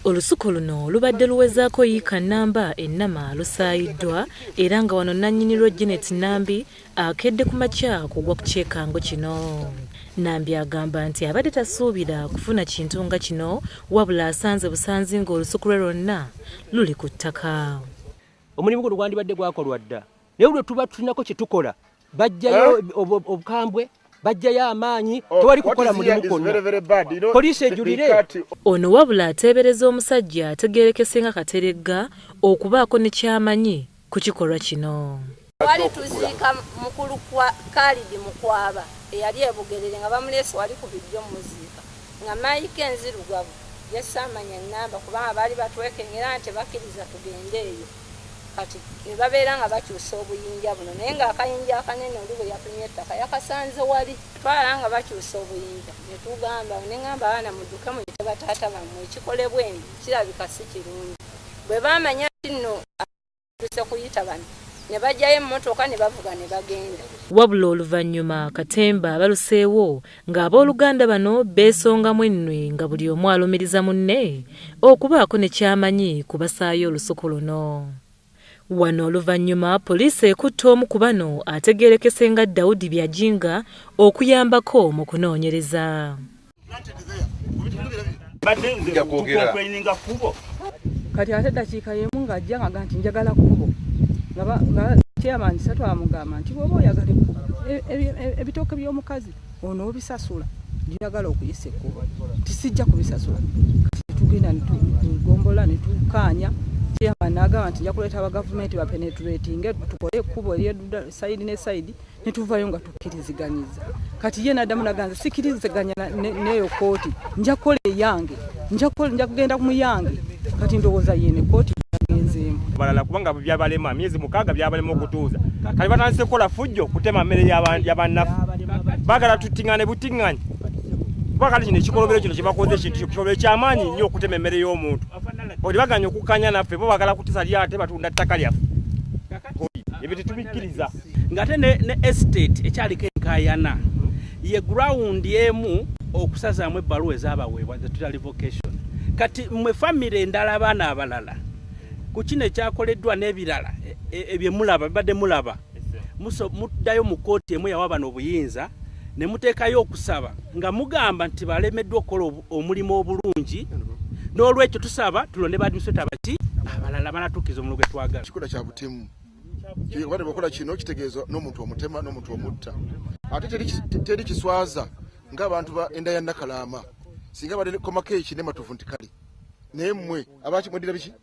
Olusuku luno lubadde luwezaako yiika nnamba ennama lusaayiddwa era nga wano nannyini Janet Nambi akedde ku makya kugwa ku kyekango kino. Nambi agamba nti abadde tasuubira kufuna kintu nga kino wabula asanze busanzi ng'olusuku lwe lwonna luli ku ttaka. Omulimu guno gwandibadde gwakolwa dda naye lwe tuba tulinako kye tukola bajjayo obukambwe bajjayo amaanyi tewali kukola mulimu gwonna poliisi ejulire. Ono wabula ateebereza omusajja ategeerekese nga Kateregga okubaako ne kyamanyi ku kikolwa kino. Wali tuziika mukulu kwa Khalid Mukwaba eyali ebugerere nga bamuleese wali ku bijjo muziika nga Mike Nzirugavu yasamanya nnamba kubanga baali batwekengera nti bakkiriza tugende eyo kati babeera nga bakyusa obuyinja buno naye nga akayinja akanene oli bwe yafunye ettaka yakasanze wali twala nga bakyusa obuyinja ne tugamba ne ngamba abaana mudduke muyite bataata bammwe ekikolebwa endi kirabika si kirungi bwe baamanya nti nno tuse kuyita bano ne bajjayo emmotoka ne bavuga ne bagenda. Wabula oluvannyuma akatemba baluseewo ng'abooluganda bano beesongamu ennwe nga buli omu alumiriza munne okubaako ne kyamanyi kubasaayo olusuku luno. Wano oluvannyuma poliisi ekutte omu ku bano ategeerekese nga Daudi Byajinga okuyambako mu kunoonyereza. Kati ate dakiika y'emu ng'ajja nga nti njagala kkubo nga chairman satwamugamba nti bw'oba oyagala ekkubo ebitooke by'omukazi ono obisasula njagala okuyisa ekkubo tisijja kubisasula tugenda netugombola netukaanya chairman n'agamba nti nja kuleeta aba gavumenti bapenetratinge tukole ekkubo eryedda sayidi ne sayidi netuvayo nga tukkiriziganyiza kati ye n'addamu n'aganza sikiriziganya n'eyo kooti nja kukola eyange nja kugenda mu yange kati ndowooza yene kooti yagenzeemu balala kubanga byabalema myezi 6 byabalema okutuuza kali batandise kukola fujjo kutema mmere y'abannaffe bagala tutingane butinganye bakali kino ekikolobero kino kyebakoze ekintu kikolobero ky'amaanyi nnyo okutema emmere y'omuntu oli baganya okukanya naffe bo bagala kutisa lyate batunda ttaka lyaffe ebyo tetubikkiriza ng'ate ne estate ekyaliko enkaayana ye ground emu okusazaamu ebbaluwa ezaabaweebwa tetutali vocation kati mwe famire endala abaana abalala ku kino ekyakoleddwa n'ebirala ebye mulaba bibadde mulaba muddayo mu kooti emu yawa bano obuyinza ne muteekayo okusaba nga mugamba nti balemeddwa okukola omulimu obulungi n'olwekyo tusaba tulonde baadministrator bati abalala banatuukiza omulimu gwe twagala. Kikola kya butemu kibadde bakola kino kitegeeza n'omuntu omutema n'omuntu omutta ate teri kiswaza ng'abantu ba enda ya Nakalaama singa badde komako eki ne matuvu nti kali naye mmwe abakimwedira biki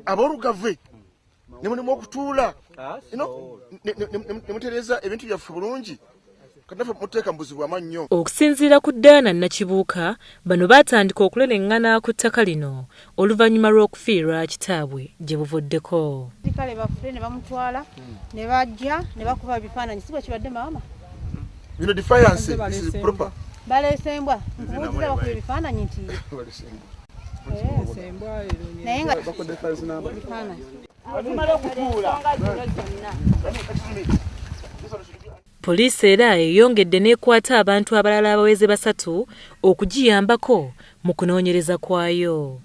aboolugave ne mulimu okutuula ne mutereeza ebintu byaffe bulungi kanafe muteeka mbuzibu amannyo. Okusinziira ku Ddaana Nakibuuka bano baatandika okuleleŋŋana ku ttaka lino oluvannyuma lw'okufiirwa kitaabwe gye buvuddeko. Kale bafule ne bamutwala ne bajja ne bakuba ebifaananyi si bwe kibadde maama bino defiance is proper baleesembwa nkubuuziza bakuba ebifaananyi nti naye nga ebifaananyi Poliisi era eyongedde n'ekwata abantu abalala abaweze 3 okugiyambako mu kunoonyereza kwayo.